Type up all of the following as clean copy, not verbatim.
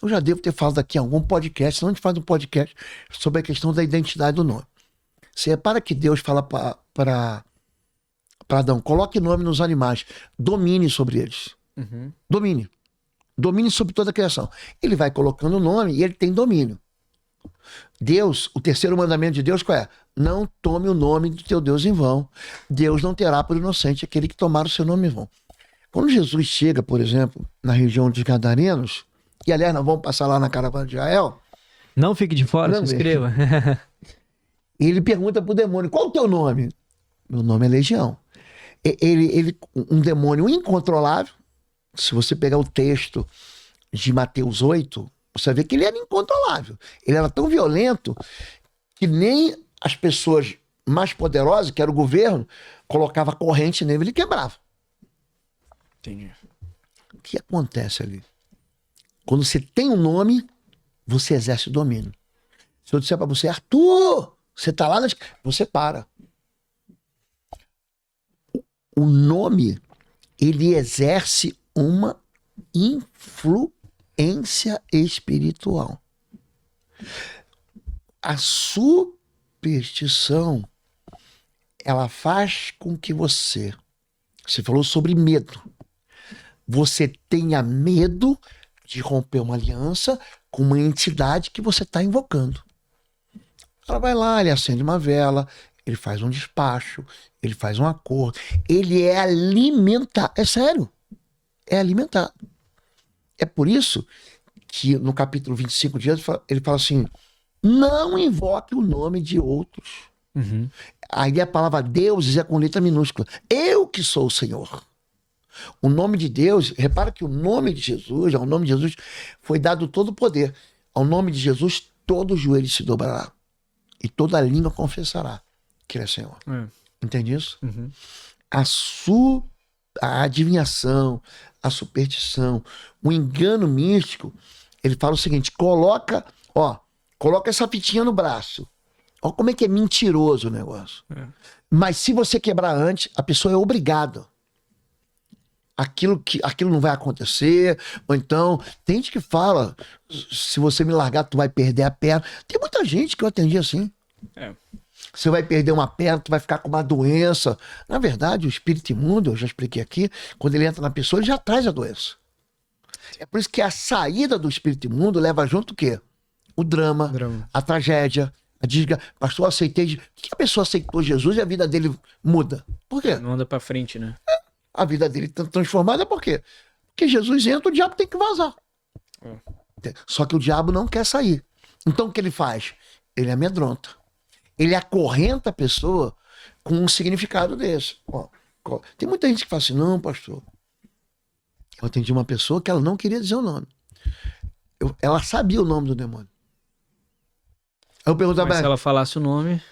Eu já devo ter falado aqui em algum podcast, senão a gente faz um podcast sobre a questão da identidade do nome. Você repara que Deus fala para Adão, coloque nome nos animais, domine sobre eles. Uhum. Domine. Domine sobre toda a criação. Ele vai colocando o nome e ele tem domínio. Deus, o terceiro mandamento de Deus qual é? Não tome o nome do teu Deus em vão. Deus não terá por inocente aquele que tomar o seu nome em vão. Quando Jesus chega, por exemplo, na região dos Gadarenos, e aliás, nós vamos passar lá na caravana de Israel, Não fique de fora, Não, se inscreva. ele pergunta pro demônio, qual o teu nome? Meu nome é Legião. Um demônio incontrolável, se você pegar o texto de Mateus 8, você vê que ele era incontrolável. Ele era tão violento que nem as pessoas mais poderosas, que era o governo, colocava corrente nele e ele quebrava. Entendi. O que acontece ali? Quando você tem um nome, você exerce o domínio. Se eu disser pra você, Arthur, você tá lá, você para. O nome, ele exerce uma influência espiritual. A superstição, ela faz com que você falou sobre medo, você tenha medo de romper uma aliança com uma entidade que você está invocando. Ela vai lá, ele acende uma vela, ele faz um despacho, ele faz um acordo, ele é alimentado, é sério, é alimentado. É por isso que no capítulo 25 de Êxodo ele fala assim, não invoque o nome de outros. Uhum. Aí a palavra deuses é com letra minúscula. Eu que sou o Senhor. O nome de Deus, repara que o nome de Jesus, ao nome de Jesus foi dado todo o poder. Ao nome de Jesus, todo joelho se dobrará. E toda língua confessará que ele é Senhor. Entende isso? Uhum. A adivinhação, a superstição, o engano místico, ele fala o seguinte, coloca essa fitinha no braço. Olha como é que é mentiroso o negócio. Mas se você quebrar antes, a pessoa é obrigada. Aquilo não vai acontecer, ou então, tem gente que fala, se você me largar, tu vai perder a perna. Tem muita gente que eu atendi assim. Você vai perder uma perna, tu vai ficar com uma doença. Na verdade, o espírito imundo, eu já expliquei aqui, quando ele entra na pessoa, ele já traz a doença. É por isso que a saída do espírito imundo leva junto o quê? O drama. A tragédia, a desgraça. Pastor, eu aceitei. Por que a pessoa aceitou Jesus e a vida dele muda? Por quê? Não anda pra frente, né? A vida dele está transformada por quê? Porque Jesus entra, o diabo tem que vazar. Só que o diabo não quer sair. Então o que ele faz? Ele amedronta. Ele acorrenta a pessoa com um significado desse. Tem muita gente que fala assim, não, pastor. Eu atendi uma pessoa que ela não queria dizer o nome. Ela sabia o nome do demônio. Eu perguntava, mas se ela falasse o nome...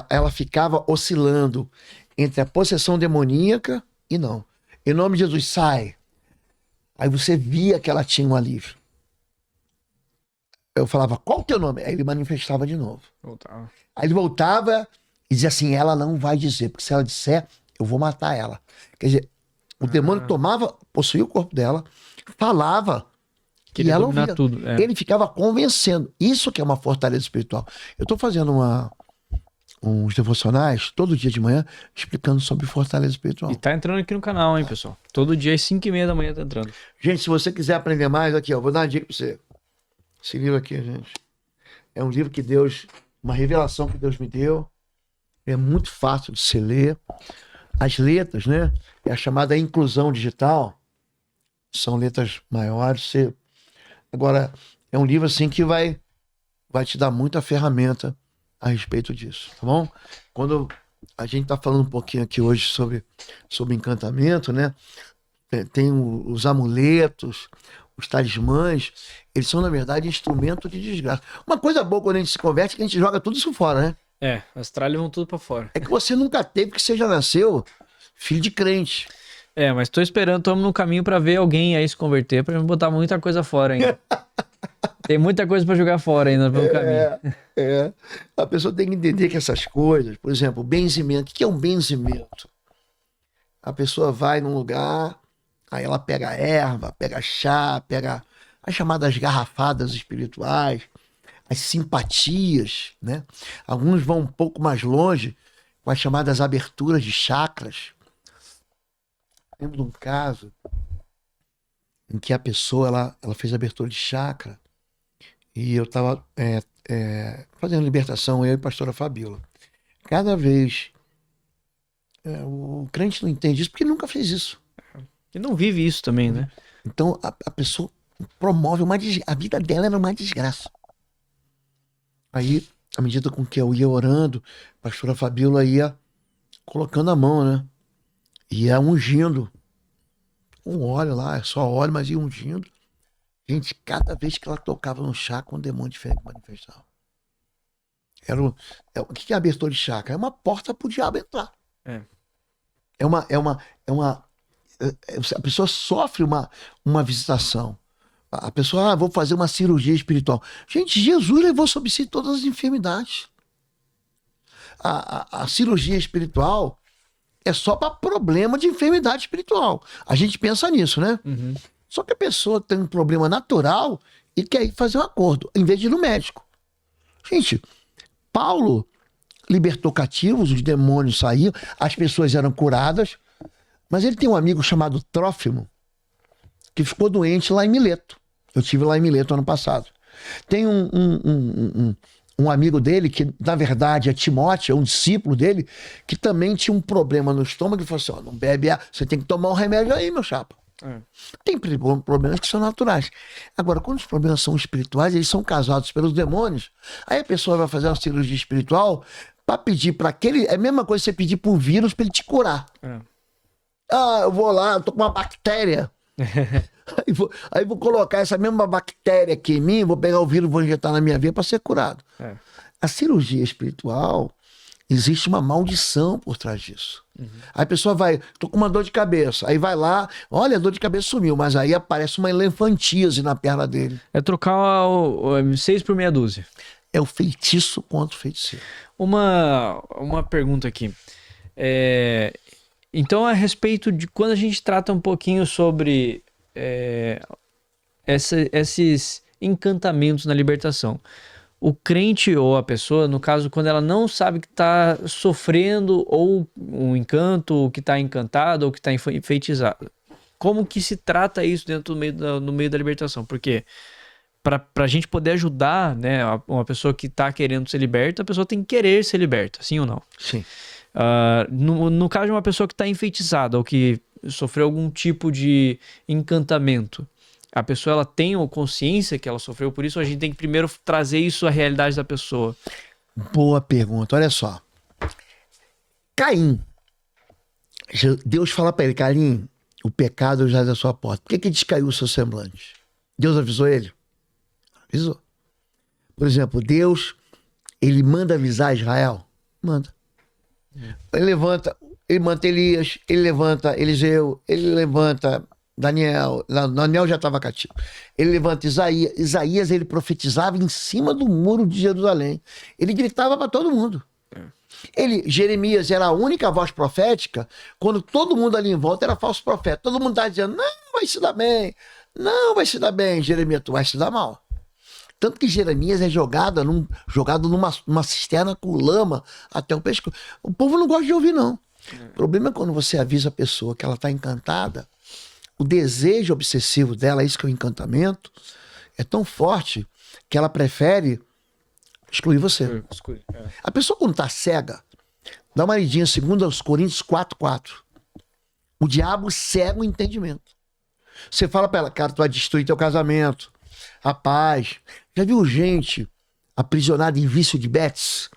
Ela ficava oscilando entre a possessão demoníaca e não. Em nome de Jesus, sai. Aí você via que ela tinha um alívio. Eu falava, qual o teu nome? Aí ele manifestava de novo. Voltava. Aí ele voltava e dizia assim, ela não vai dizer, porque se ela disser, eu vou matar ela. Quer dizer, o demônio possuía o corpo dela, falava e ela ouvia. Tudo, Ele ficava convencendo. Isso que é uma fortaleza espiritual. Eu estou fazendo uns devocionais, todo dia de manhã, explicando sobre fortaleza espiritual. E tá entrando aqui no canal, hein, pessoal? Todo dia às 5h30 da manhã tá entrando. Gente, se você quiser aprender mais, aqui, ó, vou dar uma dica pra você. Esse livro aqui, gente, é um livro que uma revelação que Deus me deu. É muito fácil de se ler. As letras, né? É a chamada inclusão digital. São letras maiores. Agora, é um livro assim que vai te dar muita ferramenta a respeito disso, tá bom? Quando a gente tá falando um pouquinho aqui hoje sobre encantamento, né? Tem os amuletos, os talismãs, eles são, na verdade, instrumento de desgraça. Uma coisa boa quando a gente se converte é que a gente joga tudo isso fora, né? As tralhas vão tudo pra fora. É que você nunca teve, porque você já nasceu filho de crente. Mas tô esperando, estamos no caminho pra ver alguém aí se converter, pra botar muita coisa fora ainda. Tem muita coisa pra jogar fora ainda pelo caminho. A pessoa tem que entender que essas coisas, por exemplo, benzimento. O que é um benzimento? A pessoa vai num lugar, aí ela pega erva, pega chá, pega as chamadas garrafadas espirituais, as simpatias, né? Alguns vão um pouco mais longe com as chamadas aberturas de chakras. Lembro de um caso em que a pessoa ela fez abertura de chakra e eu estava fazendo libertação, eu e a pastora Fabíola. Cada vez o crente não entende isso porque nunca fez isso. E não vive isso também, né? Então a pessoa promove a vida dela era uma desgraça. Aí, à medida com que eu ia orando, a pastora Fabíola ia colocando a mão, né? Ia ungindo. Um óleo lá, é só óleo, mas ia ungindo. Gente, cada vez que ela tocava no chakra, um demônio diferente manifestava. O que é abertura de chakra? É uma porta para o diabo entrar. A pessoa sofre uma visitação. A pessoa, vou fazer uma cirurgia espiritual. Gente, Jesus levou sobre si todas as enfermidades. A cirurgia espiritual é só para problema de enfermidade espiritual. A gente pensa nisso, né? Uhum. Só que a pessoa tem um problema natural e quer ir fazer um acordo, em vez de ir no médico. Gente, Paulo libertou cativos, os demônios saíam, as pessoas eram curadas, mas ele tem um amigo chamado Trófimo, que ficou doente lá em Mileto. Eu estive lá em Mileto ano passado. Tem um amigo dele, que na verdade é Timóteo, é um discípulo dele, que também tinha um problema no estômago e falou assim, não bebe, você tem que tomar um remédio aí, meu chapa. Tem problemas que são naturais. Agora, quando os problemas são espirituais, eles são causados pelos demônios, aí a pessoa vai fazer uma cirurgia espiritual para pedir para aquele... É a mesma coisa que você pedir pro vírus para ele te curar. Eu vou lá, eu tô com uma bactéria. Aí vou colocar essa mesma bactéria aqui em mim, vou pegar o vírus e vou injetar na minha veia para ser curado. A cirurgia espiritual, existe uma maldição por trás disso. Aí a pessoa vai, tô com uma dor de cabeça, aí vai lá, olha, a dor de cabeça sumiu, mas aí aparece uma elefantíase na perna dele. É trocar 6 por meia dúzia. É o feitiço contra o feiticeiro. Uma pergunta aqui. Então, a respeito de quando a gente trata um pouquinho sobre esses encantamentos na libertação, o crente ou a pessoa, no caso, quando ela não sabe que está sofrendo ou um encanto, ou que está encantado, ou que está enfeitiçado, como que se trata isso dentro no meio da libertação? Porque para a gente poder ajudar, né, uma pessoa que está querendo ser liberta, a pessoa tem que querer ser liberta, sim ou não? Sim. No caso de uma pessoa que está enfeitiçada ou que sofreu algum tipo de encantamento, a pessoa ela tem consciência que ela sofreu por isso, ou a gente tem que primeiro trazer isso à realidade da pessoa? Boa pergunta, olha só. Caim, Deus fala para ele, Caim, o pecado já é da sua porta. Por que descaiu o seu semblante? Deus avisou ele? Avisou. Por exemplo, Deus, ele manda avisar Israel? Manda. Ele manda Elias, ele levanta Eliseu, ele levanta Daniel já estava cativo. Ele levanta Isaías, ele profetizava em cima do muro de Jerusalém. Ele gritava para todo mundo. Jeremias era a única voz profética, quando todo mundo ali em volta era falso profeta. Todo mundo estava dizendo, não vai se dar bem, não vai se dar bem. Jeremias, tu vai se dar mal. Tanto que Jeremias é jogado numa cisterna com lama até o pescoço. O povo não gosta de ouvir, não. O problema é quando você avisa a pessoa que ela está encantada, o desejo obsessivo dela, isso que é o encantamento, é tão forte que ela prefere excluir você. A pessoa quando está cega, dá uma lidinha, segundo aos Coríntios 4:4. O diabo cega o entendimento. Você fala para ela, cara, tu vai destruir teu casamento. Rapaz, já viu gente aprisionada em vício de bets?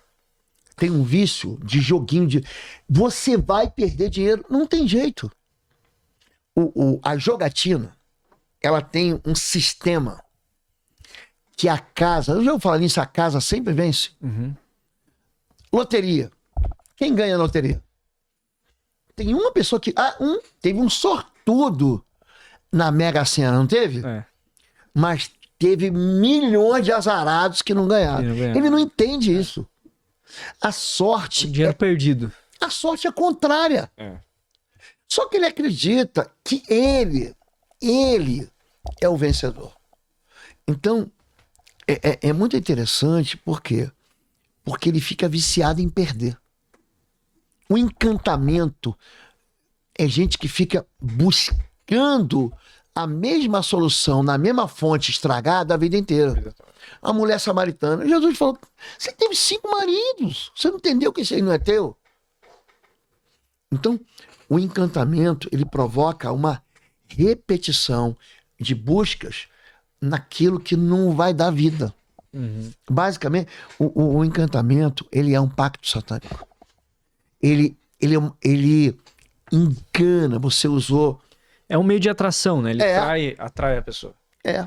Tem um vício de joguinho de... Você vai perder dinheiro. Não tem jeito. A jogatina, ela tem um sistema que a casa... Eu já vou falar nisso, a casa sempre vence. Loteria. Quem ganha a loteria? Tem uma pessoa que... teve um sortudo na Mega Sena, não teve? Mas teve milhões de azarados que não ganharam. Ele não entende isso. A sorte... O dinheiro perdido. A sorte é contrária. Só que ele acredita que ele é o vencedor. Então, é muito interessante, por quê? Porque ele fica viciado em perder. O encantamento é gente que fica buscando a mesma solução na mesma fonte estragada a vida inteira. A mulher samaritana, Jesus falou, você teve 5 maridos, você não entendeu que esse aí não é teu? Então, o encantamento, ele provoca uma repetição de buscas naquilo que não vai dar vida. Basicamente, o encantamento, ele é um pacto satânico. Ele engana, você usou. É um meio de atração, né? Ele É. atrai a pessoa. É.